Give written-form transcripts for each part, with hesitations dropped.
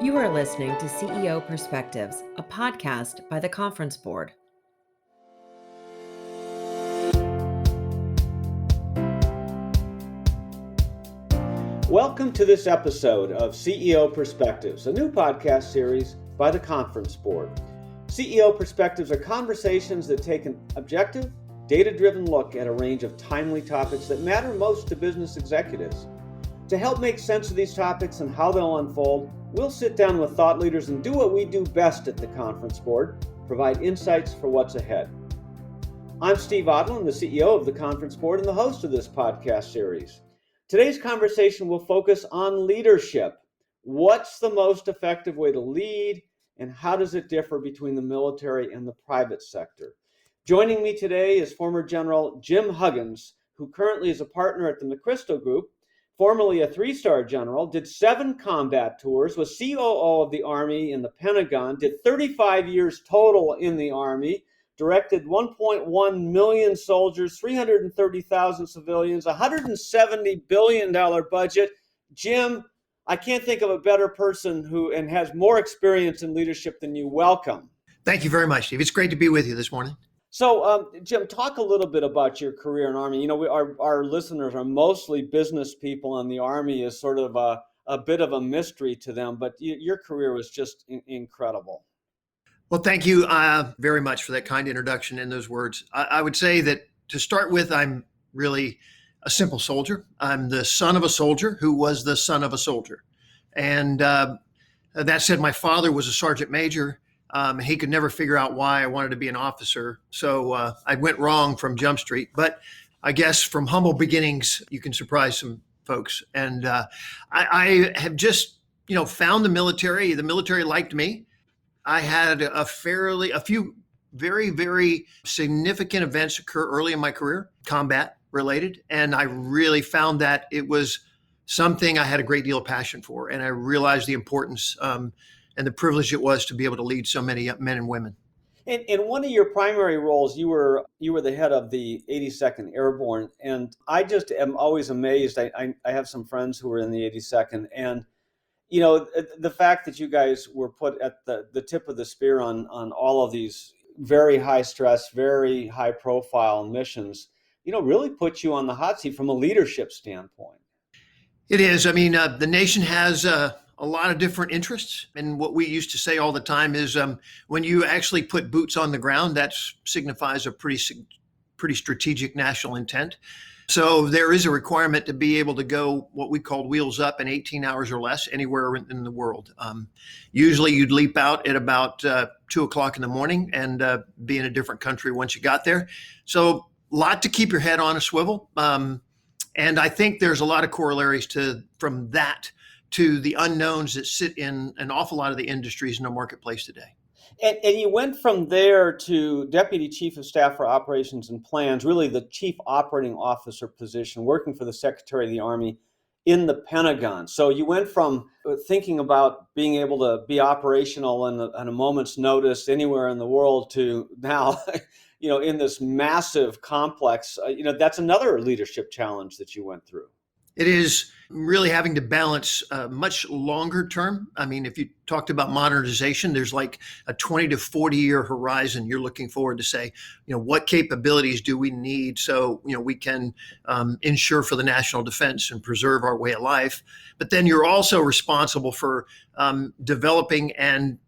You are listening to CEO Perspectives, a podcast by the Conference Board. Welcome to this episode of CEO Perspectives, a new podcast series by the Conference Board. CEO Perspectives are conversations that take an objective, data-driven look at a range of timely topics that matter most to business executives. To help make sense of these topics and how they'll unfold, we'll sit down with thought leaders and do what we do best at the Conference Board, provide insights for what's ahead. I'm Steve Odland, the CEO of the Conference Board and the host of this podcast series. Today's conversation will focus on leadership. What's the most effective way to lead, and how does it differ between the military and the private sector? Joining me today is former General Jim Huggins, who currently is a partner at the McChrystal Group, formerly a three-star general, did 7 combat tours, was COO of the Army in the Pentagon, did 35 years total in the Army, directed 1.1 million soldiers, 330,000 civilians, $170 billion budget. Jim, I can't think of a better person who has more experience in leadership than you. Welcome. Thank you very much, Steve. It's great to be with you this morning. So, Jim, talk a little bit about your career in Army. You know, our listeners are mostly business people, and the Army is sort of a bit of a mystery to them, but your career was just incredible. Well, thank you very much for that kind introduction and those words. I would say that to start with, I'm really a simple soldier. I'm the son of a soldier who was the son of a soldier. And that said, my father was a sergeant major. He could never figure out why I wanted to be an officer. So I went wrong from Jump Street. But I guess from humble beginnings, you can surprise some folks. And I have just, found the military. The military liked me. I had a few very, very significant events occur early in my career, combat related. And I really found that it was something I had a great deal of passion for. And I realized the importance and the privilege it was to be able to lead so many men and women. In one of your primary roles, you were the head of the 82nd Airborne, and I just am always amazed. I have some friends who were in the 82nd, and the fact that you guys were put at the tip of the spear on all of these very high stress, very high profile missions, really put you on the hot seat from a leadership standpoint. It is. I mean, the nation has a lot of different interests. And what we used to say all the time is when you actually put boots on the ground, that signifies a pretty strategic national intent. So there is a requirement to be able to go what we called wheels up in 18 hours or less anywhere in the world. Usually you'd leap out at about 2 o'clock in the morning and be in a different country once you got there. So a lot to keep your head on a swivel. And I think there's a lot of corollaries from that to the unknowns that sit in an awful lot of the industries in the marketplace today. And you went from there to Deputy Chief of Staff for Operations and Plans, really the Chief Operating Officer position, working for the Secretary of the Army in the Pentagon. So you went from thinking about being able to be operational on a moment's notice anywhere in the world to now, in this massive complex, that's another leadership challenge that you went through. It is really having to balance much longer term. I mean, if you talked about modernization, there's like a 20 to 40 year horizon you're looking forward to say, what capabilities do we need so, we can ensure for the national defense and preserve our way of life. But then you're also responsible for developing and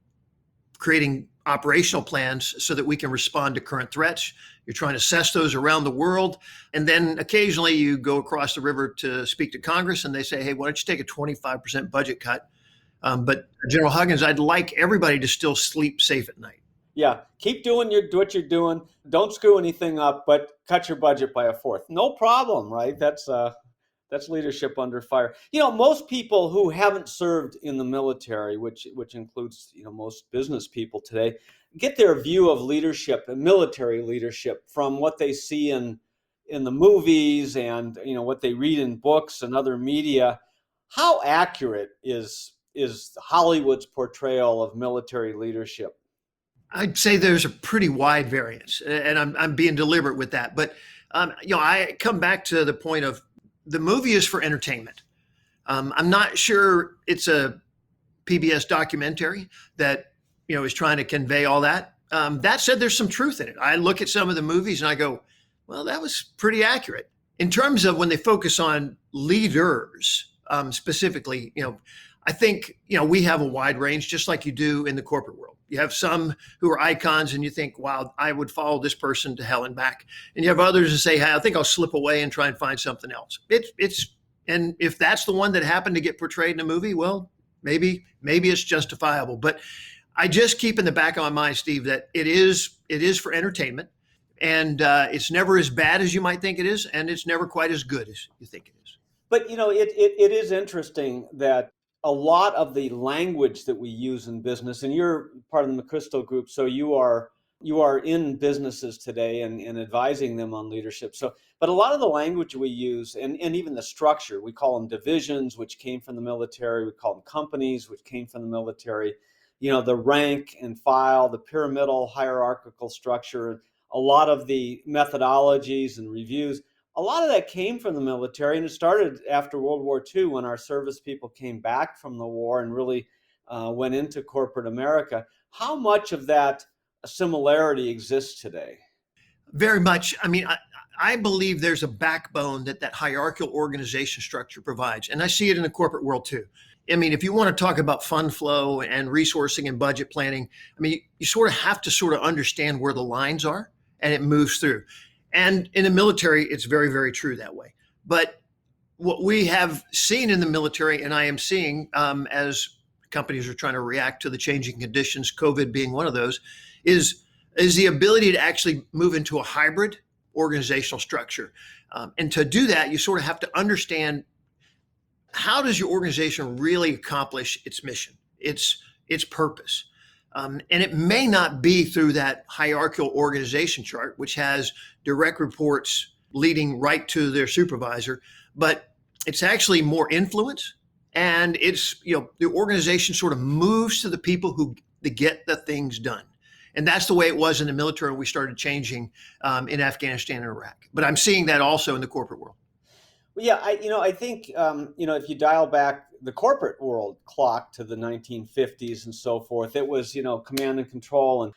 creating operational plans so that we can respond to current threats. You're trying to assess those around the world. And then occasionally you go across the river to speak to Congress and they say, hey, why don't you take a 25% budget cut? But General Huggins, I'd like everybody to still sleep safe at night. Yeah, keep doing what you're doing. Don't screw anything up, but cut your budget by a fourth. No problem, right? That's leadership under fire. Most people who haven't served in the military, which includes most business people today, get their view of leadership and military leadership from what they see in the movies and what they read in books and other media. How accurate is Hollywood's portrayal of military leadership? I'd say there's a pretty wide variance, and I'm being deliberate with that. But I come back to the point of the movie is for entertainment. I'm not sure it's a PBS documentary that, is trying to convey all that. That said, there's some truth in it. I look at some of the movies and I go, well, that was pretty accurate. In terms of when they focus on leaders specifically, I think, we have a wide range, just like you do in the corporate world. You have some who are icons and you think, wow, I would follow this person to hell and back. And you have others who say, hey, I think I'll slip away and try and find something else. And if that's the one that happened to get portrayed in a movie, well, maybe it's justifiable. But I just keep in the back of my mind, Steve, that it is for entertainment, and it's never as bad as you might think it is, and it's never quite as good as you think it is. But it is interesting that a lot of the language that we use in business, and you're part of the McChrystal Group, so you are in businesses today and advising them on leadership. So, but a lot of the language we use, and even the structure, we call them divisions, which came from the military. We call them companies, which came from the military. The rank and file, the pyramidal hierarchical structure, a lot of the methodologies and reviews, a lot of that came from the military. And it started after World War II when our service people came back from the war and really went into corporate America. How much of that similarity exists today? Very much. I mean, I believe there's a backbone that hierarchical organization structure provides. And I see it in the corporate world too. I mean, if you want to talk about fund flow and resourcing and budget planning, I mean, you sort of have to sort of understand where the lines are and it moves through. And in the military, it's very, very true that way. But what we have seen in the military, and I am seeing as companies are trying to react to the changing conditions, COVID being one of those, is the ability to actually move into a hybrid organizational structure. And to do that, you sort of have to understand, how does your organization really accomplish its mission, its purpose? And it may not be through that hierarchical organization chart, which has direct reports leading right to their supervisor, but it's actually more influence. And it's, the organization sort of moves to the people who get the things done. And that's the way it was in the military when we started changing in Afghanistan and Iraq. But I'm seeing that also in the corporate world. Well, yeah, I think, if you dial back the corporate world clock to the 1950s and so forth, it was, command and control. And,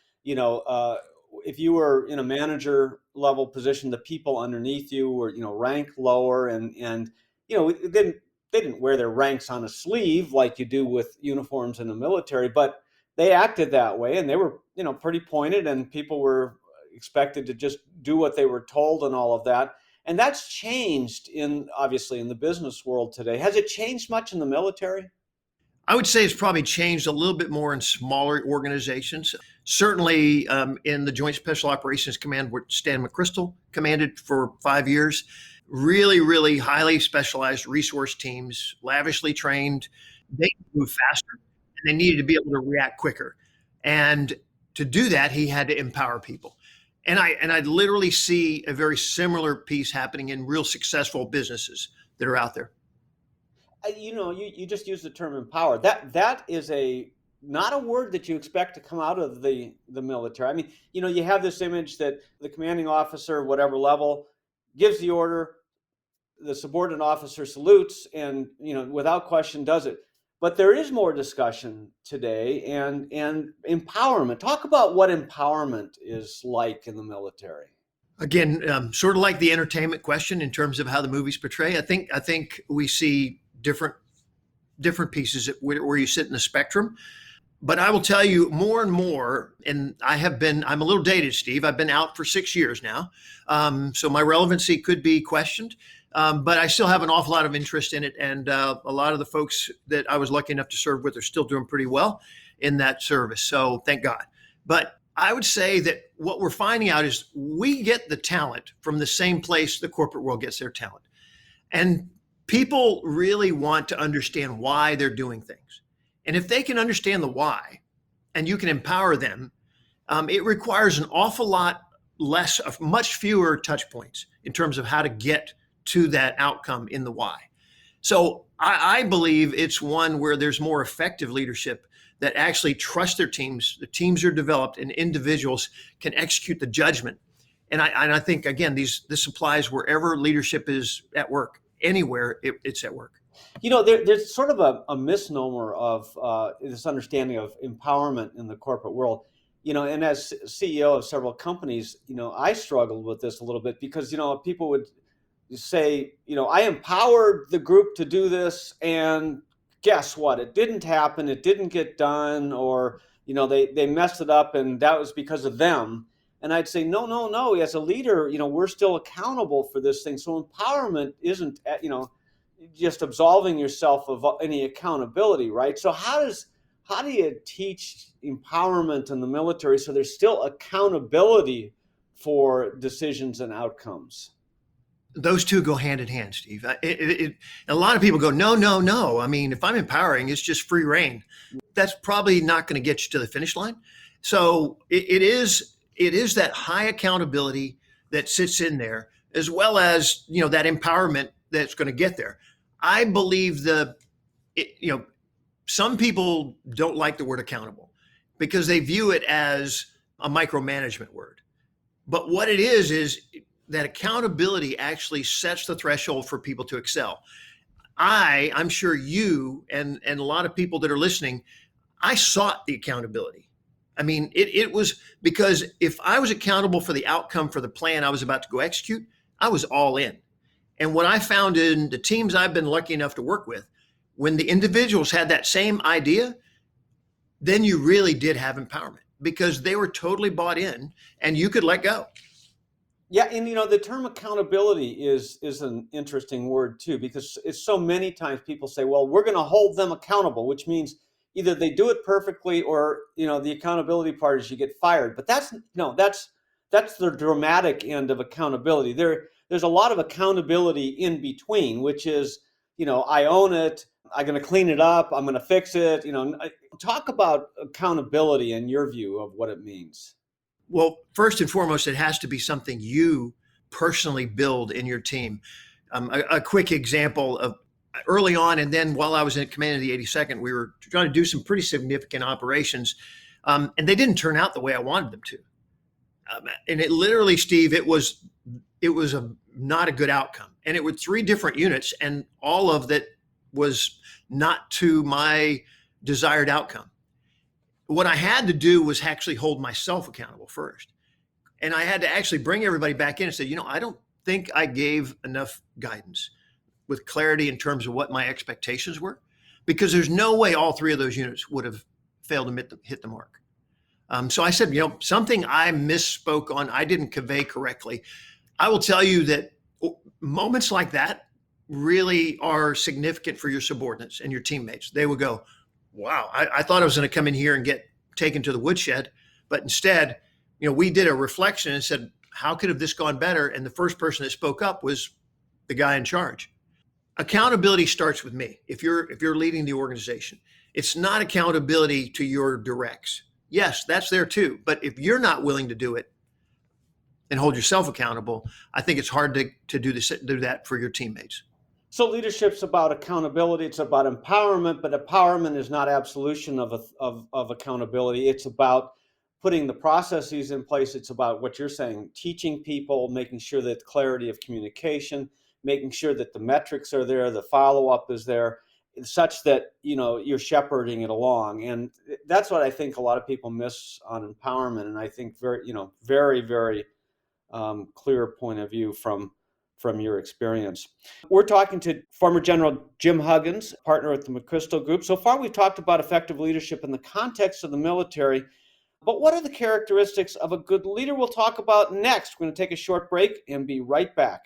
if you were in a manager level position, the people underneath you were, ranked lower and they didn't wear their ranks on a sleeve like you do with uniforms in the military, but they acted that way and they were, pretty pointed, and people were expected to just do what they were told and all of that. And that's changed obviously in the business world today. Has it changed much in the military? I would say it's probably changed a little bit more in smaller organizations. Certainly in the Joint Special Operations Command, where Stan McChrystal commanded for 5 years, really, really highly specialized resource teams, lavishly trained. They move faster and they needed to be able to react quicker. And to do that, he had to empower people. And I literally see a very similar piece happening in real successful businesses that are out there. You just used the term empower. That is not a word that you expect to come out of the military. I mean, you have this image that the commanding officer, whatever level, gives the order, the subordinate officer salutes and, without question does it. But there is more discussion today and empowerment. Talk about what empowerment is like in the military. Again, sort of like the entertainment question in terms of how the movies portray. I think we see different pieces where you sit in the spectrum. But I will tell you more and more, and I'm a little dated, Steve. I've been out for 6 years now. So my relevancy could be questioned. But I still have an awful lot of interest in it. And a lot of the folks that I was lucky enough to serve with are still doing pretty well in that service. So thank God. But I would say that what we're finding out is we get the talent from the same place the corporate world gets their talent. And people really want to understand why they're doing things. And if they can understand the why and you can empower them, it requires an awful lot less of much fewer touch points in terms of how to get to that outcome in the why. So I believe it's one where there's more effective leadership that actually trust their teams. The teams are developed and individuals can execute the judgment. And I think, again, this applies wherever leadership is at work, anywhere it's at work. There's sort of a misnomer of this understanding of empowerment in the corporate world. And as CEO of several companies, I struggled with this a little bit because, people would say, I empowered the group to do this, and guess what? It didn't happen. It didn't get done, or, they messed it up, and that was because of them. And I'd say, no, no, no. As a leader, we're still accountable for this thing. So empowerment isn't, just absolving yourself of any accountability, right? So how do you teach empowerment in the military so there's still accountability for decisions and outcomes? Those two go hand in hand, Steve. A lot of people go, no, no, no. I mean, if I'm empowering, it's just free reign. That's probably not going to get you to the finish line. So it is that high accountability that sits in there, as well as that empowerment that's going to get there. I believe some people don't like the word accountable because they view it as a micromanagement word. But what it is that accountability actually sets the threshold for people to excel. I'm sure you and a lot of people that are listening, I sought the accountability. I mean, it was because if I was accountable for the outcome for the plan I was about to go execute, I was all in. And what I found in the teams I've been lucky enough to work with, when the individuals had that same idea, then you really did have empowerment because they were totally bought in and you could let go. Yeah, and the term accountability is an interesting word too, because it's so many times people say, well, we're going to hold them accountable, which means either they do it perfectly or, the accountability part is you get fired. But that's the dramatic end of accountability. There's a lot of accountability in between, which is, I own it. I'm going to clean it up. I'm going to fix it. Talk about accountability in your view of what it means. Well, first and foremost, it has to be something you personally build in your team. A quick example of early on, and then while I was in command of the 82nd, we were trying to do some pretty significant operations, and they didn't turn out the way I wanted them to. And it literally, Steve, it was not a good outcome. And it was 3 different units, and all of that was not to my desired outcome. What I had to do was actually hold myself accountable first. And I had to actually bring everybody back in and say, I don't think I gave enough guidance with clarity in terms of what my expectations were, because there's no way all 3 of those units would have failed to hit the mark. So I said, something I misspoke on, I didn't convey correctly. I will tell you that moments like that really are significant for your subordinates and your teammates. They will go, wow, I thought I was going to come in here and get taken to the woodshed, but instead, we did a reflection and said, how could have this gone better? And the first person that spoke up was the guy in charge. Accountability starts with me. If you're leading the organization, it's not accountability to your directs. Yes, that's there too. But if you're not willing to do it and hold yourself accountable, I think it's hard to do that for your teammates. So leadership's about accountability. It's about empowerment, but empowerment is not absolution of accountability. It's about putting the processes in place. It's about what you're saying, teaching people, making sure that clarity of communication, making sure that the metrics are there, the follow-up is there, such that, you're shepherding it along. And that's what I think a lot of people miss on empowerment. And I think very, very clear point of view from your experience. We're talking to former General Jim Huggins, partner at the McChrystal Group. So far, we've talked about effective leadership in the context of the military. But what are the characteristics of a good leader? We'll talk about next. We're going to take a short break and be right back.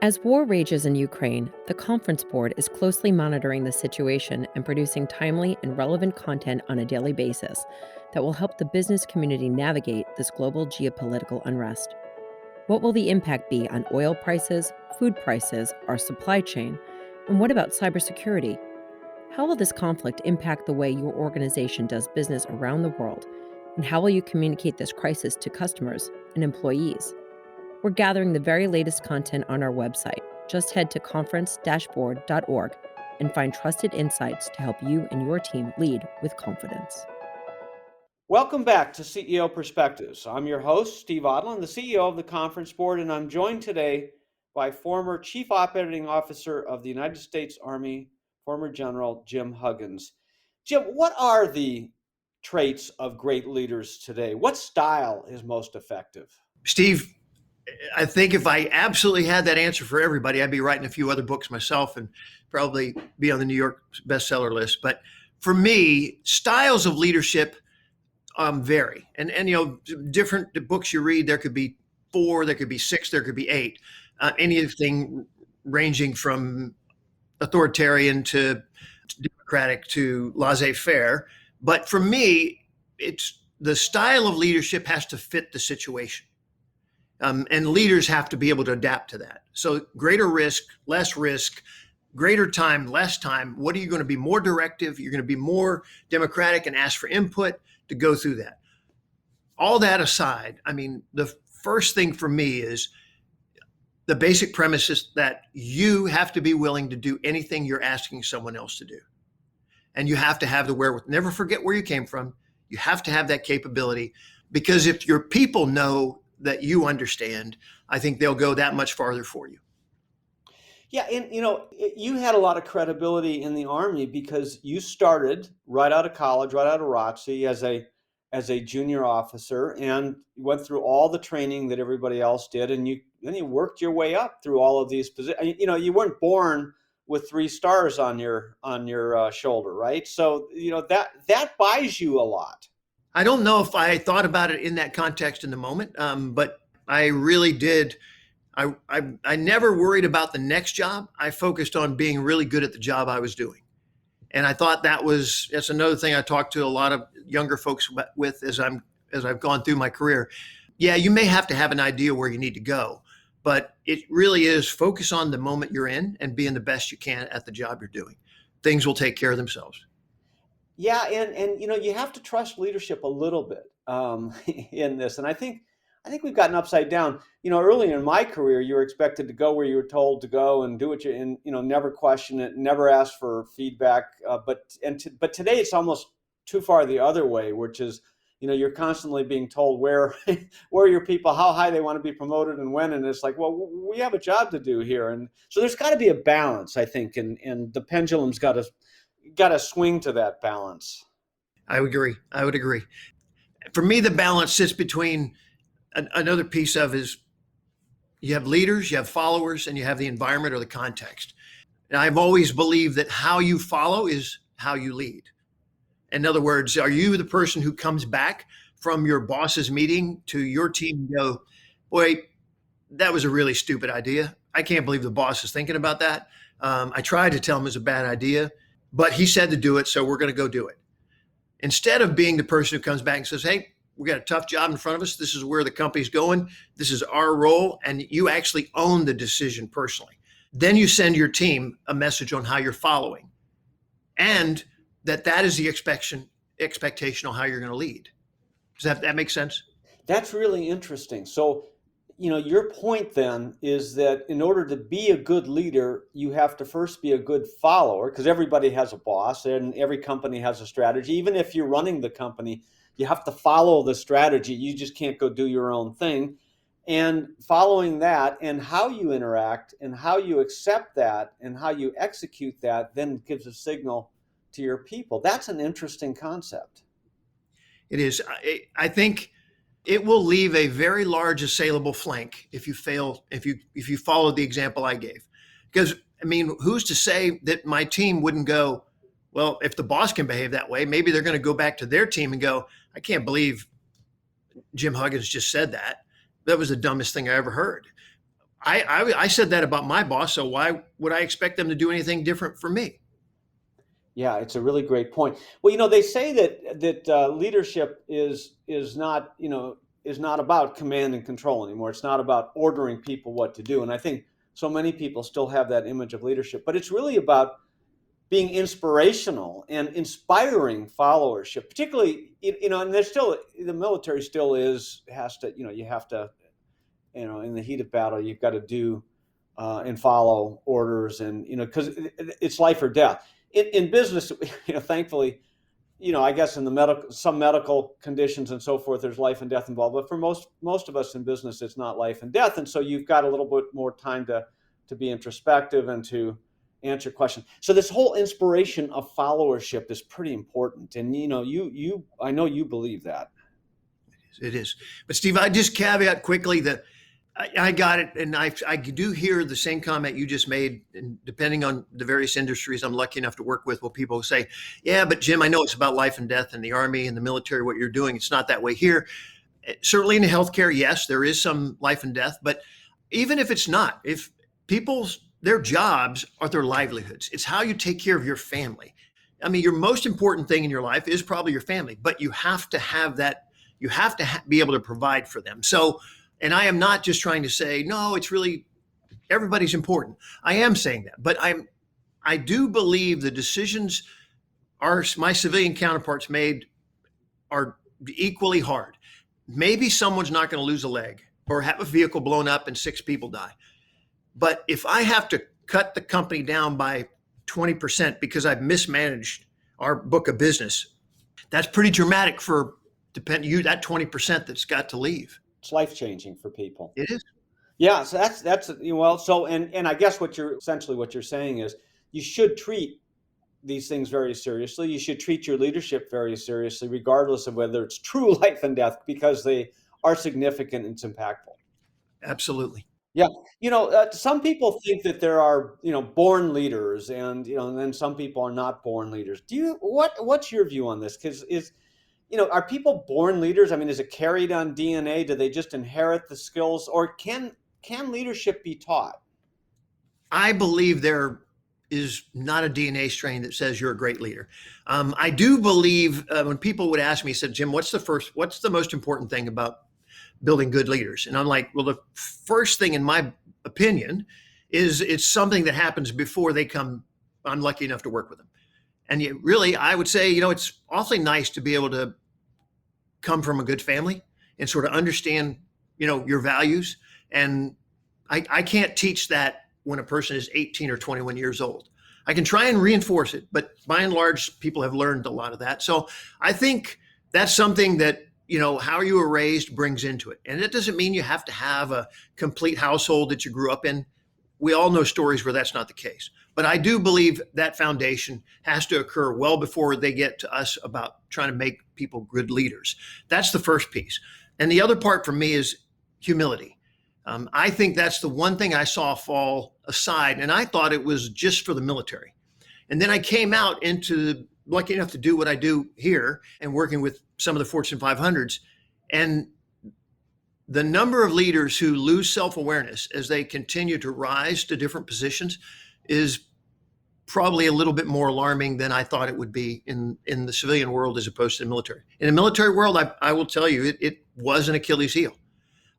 As war rages in Ukraine, the Conference Board is closely monitoring the situation and producing timely and relevant content on a daily basis that will help the business community navigate this global geopolitical unrest. What will the impact be on oil prices, food prices, our supply chain, and what about cybersecurity? How will this conflict impact the way your organization does business around the world, and how will you communicate this crisis to customers and employees? We're gathering the very latest content on our website. Just head to conference-board.org and find trusted insights to help you and your team lead with confidence. Welcome back to CEO Perspectives. I'm your host, Steve Odland, the CEO of the Conference Board, and I'm joined today by former Chief Operating Officer of the United States Army, former General Jim Huggins. Jim, what are the traits of great leaders today? What style is most effective? Steve, I think if I absolutely had that answer for everybody, I'd be writing a few other books myself and probably be on the New York bestseller list. But for me, styles of leadership vary, and different books you read, there could be four, there could be six, there could be eight, anything ranging from authoritarian to democratic to laissez-faire. But for me, it's the style of leadership has to fit the situation. And leaders have to be able to adapt to that. So greater risk, less risk, greater time, less time. What are you going to be more directive? You're going to be more democratic and ask for input to go through that. All that aside, I mean, the first thing for me is the basic premise is that you have to be willing to do anything you're asking someone else to do. And you have to have the wherewithal. Never forget where you came from. You have to have that capability, because if your people know that you understand, I think they'll go that much farther for you. Yeah, and you had a lot of credibility in the Army because you started right out of college, right out of ROTC as a junior officer, and you went through all the training that everybody else did, and then you worked your way up through all of these positions. You weren't born with 3 stars on your shoulder, right? So that buys you a lot. I don't know if I thought about it in that context in the moment, but I really did. I never worried about the next job. I focused on being really good at the job I was doing. And I thought that's another thing I talked to a lot of younger folks with as I've gone through my career. Yeah, you may have to have an idea where you need to go, but it really is focus on the moment you're in and being the best you can at the job you're doing. Things will take care of themselves. Yeah, and you have to trust leadership a little bit in this, and I think we've gotten upside down. Early in my career, you were expected to go where you were told to go and do what never question it, never ask for feedback. But today it's almost too far the other way, which is you're constantly being told where your people, how high they want to be promoted and when, and it's like, well, we have a job to do here, and so there's got to be a balance, I think, and the pendulum's got to swing to that balance. I would agree. For me, the balance sits between another piece of is you have leaders, you have followers, and you have the environment or the context. And I've always believed that how you follow is how you lead. In other words, are you the person who comes back from your boss's meeting to your team and go, boy, that was a really stupid idea. I can't believe the boss is thinking about that. I tried to tell him it was a bad idea, but he said to do it, so we're going to go do it. Instead of being the person who comes back and says, hey, we got a tough job in front of us. This is where the company's going. This is our role. And you actually own the decision personally. Then you send your team a message on how you're following, and that is the expectation on how you're going to lead. Does that make sense? That's really interesting. So, your point then is that in order to be a good leader, you have to first be a good follower, because everybody has a boss and every company has a strategy. Even if you're running the company, you have to follow the strategy. You just can't go do your own thing. And following that and how you interact and how you accept that and how you execute that then gives a signal to your people. That's an interesting concept. It is. I think it will leave a very large assailable flank if you follow the example I gave. Because, I mean, who's to say that my team wouldn't go, well, if the boss can behave that way, maybe they're going to go back to their team and go, I can't believe Jim Huggins just said that. That was the dumbest thing I ever heard. I said that about my boss, so why would I expect them to do anything different for me? Yeah, it's a really great point. Well, they say that leadership is not about command and control anymore. It's not about ordering people what to do. And I think so many people still have that image of leadership, but it's really about being inspirational and inspiring followership, particularly, and there's still, the military still has to, you have to, in the heat of battle, you've got to do and follow orders, and, because it's life or death. In business, thankfully, I guess in some medical conditions and so forth, there's life and death involved. But for most of us in business, it's not life and death, and so you've got a little bit more time to be introspective and to answer questions. So this whole inspiration of followership is pretty important, and you I know you believe that. It is. But Steve, I just caveat quickly that I got it. And I do hear the same comment you just made. And depending on the various industries I'm lucky enough to work with, well, people say, yeah, but Jim, I know it's about life and death in the Army and the military, what you're doing. It's not that way here. Certainly in healthcare, yes, there is some life and death. But even if it's not, if their jobs are their livelihoods, it's how you take care of your family. I mean, your most important thing in your life is probably your family, but you have to have that. You have to be able to provide for them. So, and I am not just trying to say, no, it's really, everybody's important. I am saying that, but I do believe the decisions my civilian counterparts made are equally hard. Maybe someone's not going to lose a leg or have a vehicle blown up and 6 people die. But if I have to cut the company down by 20% because I've mismanaged our book of business, that's pretty dramatic for that 20% that's got to leave. It's life-changing for people. It is. Yeah, so that's well. So and I guess what you're saying is you should treat these things very seriously. You should treat your leadership very seriously, regardless of whether it's true life and death, because they are significant and it's impactful. Absolutely. Yeah, some people think that there are born leaders, and and then some people are not born leaders. What's your view on this? Because are people born leaders? I mean, is it carried on DNA? Do they just inherit the skills, or can leadership be taught? I believe there is not a DNA strain that says you're a great leader. I do believe when people would ask me, said, Jim, what's the most important thing about building good leaders? And I'm like, well, the first thing in my opinion is it's something that happens before I'm lucky enough to work with them. And really, I would say, it's awfully nice to be able to come from a good family and sort of understand, your values. And I can't teach that when a person is 18 or 21 years old. I can try and reinforce it, but by and large, people have learned a lot of that. So I think that's something that, how you were raised brings into it. And it doesn't mean you have to have a complete household that you grew up in. We all know stories where that's not the case. But I do believe that foundation has to occur well before they get to us about trying to make people good leaders. That's the first piece. And the other part for me is humility. I think that's the one thing I saw fall aside, and I thought it was just for the military. And then I came out lucky enough to do what I do here and working with some of the Fortune 500s. And the number of leaders who lose self-awareness as they continue to rise to different positions is probably a little bit more alarming than I thought it would be in the civilian world as opposed to the military. In the military world, I will tell you, it was an Achilles heel.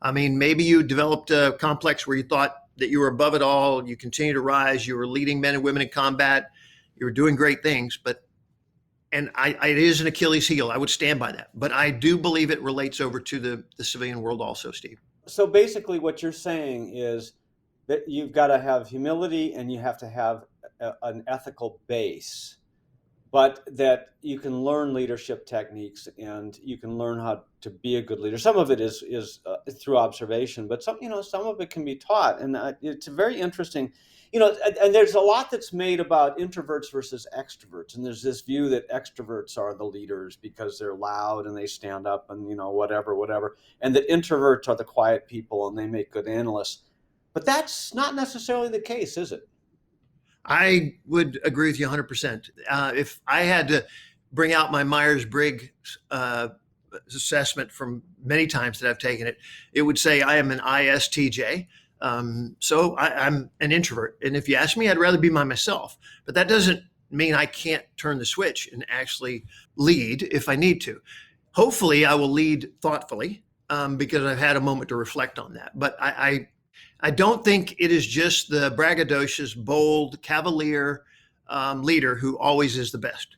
I mean, maybe you developed a complex where you thought that you were above it all. You continue to rise. You were leading men and women in combat. You were doing great things, and it is an Achilles heel. I would stand by that. But I do believe it relates over to the civilian world also, Steve. So basically what you're saying is that you've got to have humility and you have to have an ethical base, but that you can learn leadership techniques and you can learn how to be a good leader. Some of it is through observation, but some of it can be taught. And it's very interesting. And there's a lot that's made about introverts versus extroverts. And there's this view that extroverts are the leaders because they're loud and they stand up and, whatever. And that introverts are the quiet people and they make good analysts. But that's not necessarily the case, is it? I would agree with you 100%. If I had to bring out my Myers-Briggs assessment from many times that I've taken it, it would say I am an ISTJ. So I'm an introvert. And if you ask me, I'd rather be myself. But that doesn't mean I can't turn the switch and actually lead if I need to. Hopefully, I will lead thoughtfully because I've had a moment to reflect on that. But I don't think it is just the braggadocious, bold, cavalier leader who always is the best.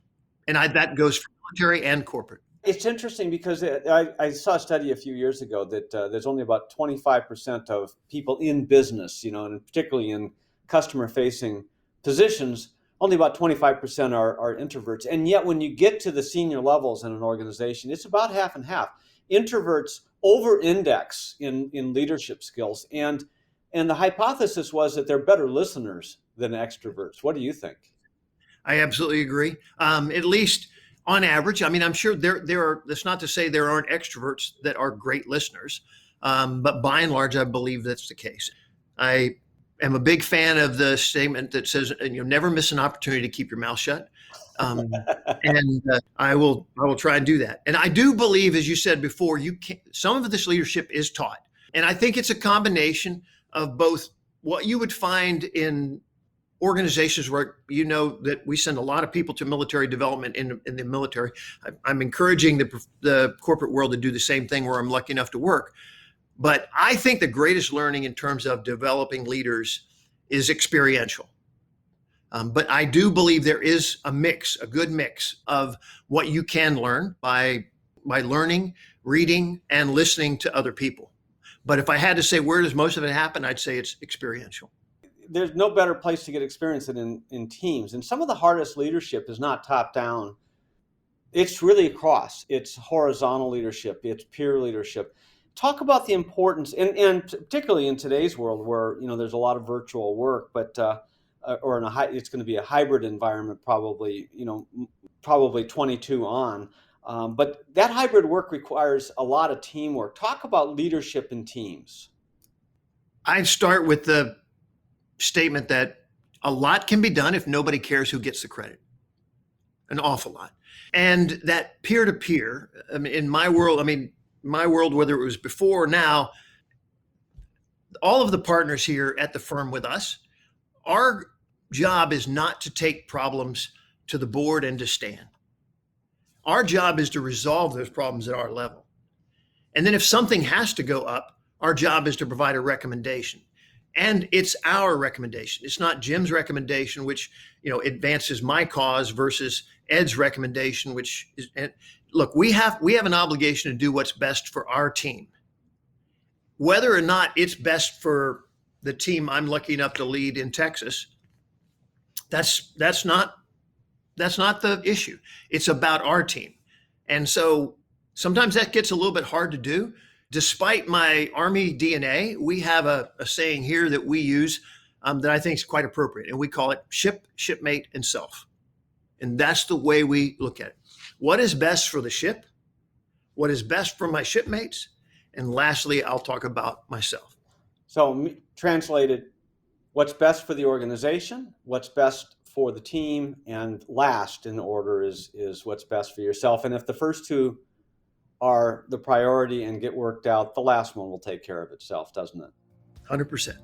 And that goes for military and corporate. It's interesting because I saw a study a few years ago that there's only about 25% of people in business, and particularly in customer-facing positions, only about 25% are introverts. And yet when you get to the senior levels in an organization, it's about half and half. Introverts over-index in leadership skills. And the hypothesis was that they're better listeners than extroverts. What do you think? I absolutely agree. At least on average. I mean, I'm sure there are, that's not to say there aren't extroverts that are great listeners. But by and large, I believe that's the case. I am a big fan of the statement that says, never miss an opportunity to keep your mouth shut. And I will try and do that. And I do believe, as you said before, some of this leadership is taught. And I think it's a combination of both what you would find in organizations where that we send a lot of people to military development in the military. I'm encouraging the corporate world to do the same thing where I'm lucky enough to work. But I think the greatest learning in terms of developing leaders is experiential. But I do believe there is a good mix of what you can learn by learning, reading, and listening to other people. But if I had to say where does most of it happen, I'd say it's experiential. There's no better place to get experience than in teams. And some of the hardest leadership is not top down. It's really across. It's horizontal leadership. It's peer leadership. Talk about the importance, and particularly in today's world where there's a lot of virtual work, but it's going to be a hybrid environment, probably 22 on. But that hybrid work requires a lot of teamwork. Talk about leadership in teams. I'd start with the statement that a lot can be done if nobody cares who gets the credit. An awful lot. And that peer-to-peer, in my world, whether it was before or now, all of the partners here at the firm with us, our job is not to take problems to the board and to stand. Our job is to resolve those problems at our level. And then if something has to go up, our job is to provide a recommendation. And it's our recommendation. It's not Jim's recommendation, which advances my cause, versus Ed's recommendation, which is. And look, we have an obligation to do what's best for our team. Whether or not it's best for the team I'm lucky enough to lead in Texas, that's not the issue. It's about our team. And so sometimes that gets a little bit hard to do. Despite my Army DNA, we have a saying here that we use that I think is quite appropriate, and we call it ship, shipmate, and self. And that's the way we look at it. What is best for the ship? What is best for my shipmates? And lastly, I'll talk about myself. So translated, what's best for the organization, what's best for the team, and last in order is what's best for yourself. And if the first two are the priority and get worked out, the last one will take care of itself, doesn't it? 100%.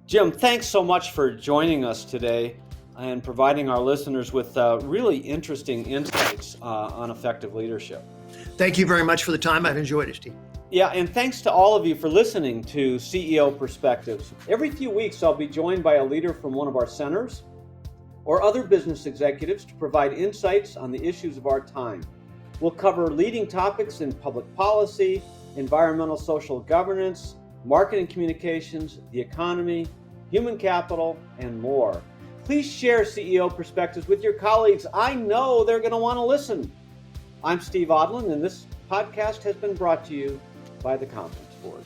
Jim, thanks so much for joining us today and providing our listeners with really interesting insights on effective leadership. Thank you very much for the time. I've enjoyed it, Steve. Yeah, and thanks to all of you for listening to CEO Perspectives. Every few weeks, I'll be joined by a leader from one of our centers or other business executives to provide insights on the issues of our time. We'll cover leading topics in public policy, environmental social governance, marketing communications, the economy, human capital, and more. Please share CEO Perspectives with your colleagues. I know they're going to want to listen. I'm Steve Odland, and this podcast has been brought to you by the Conference Board.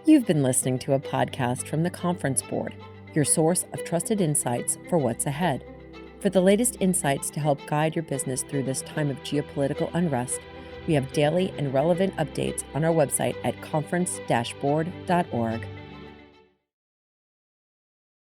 You've been listening to a podcast from the Conference Board, your source of trusted insights for what's ahead. For the latest insights to help guide your business through this time of geopolitical unrest, we have daily and relevant updates on our website at conference-board.org.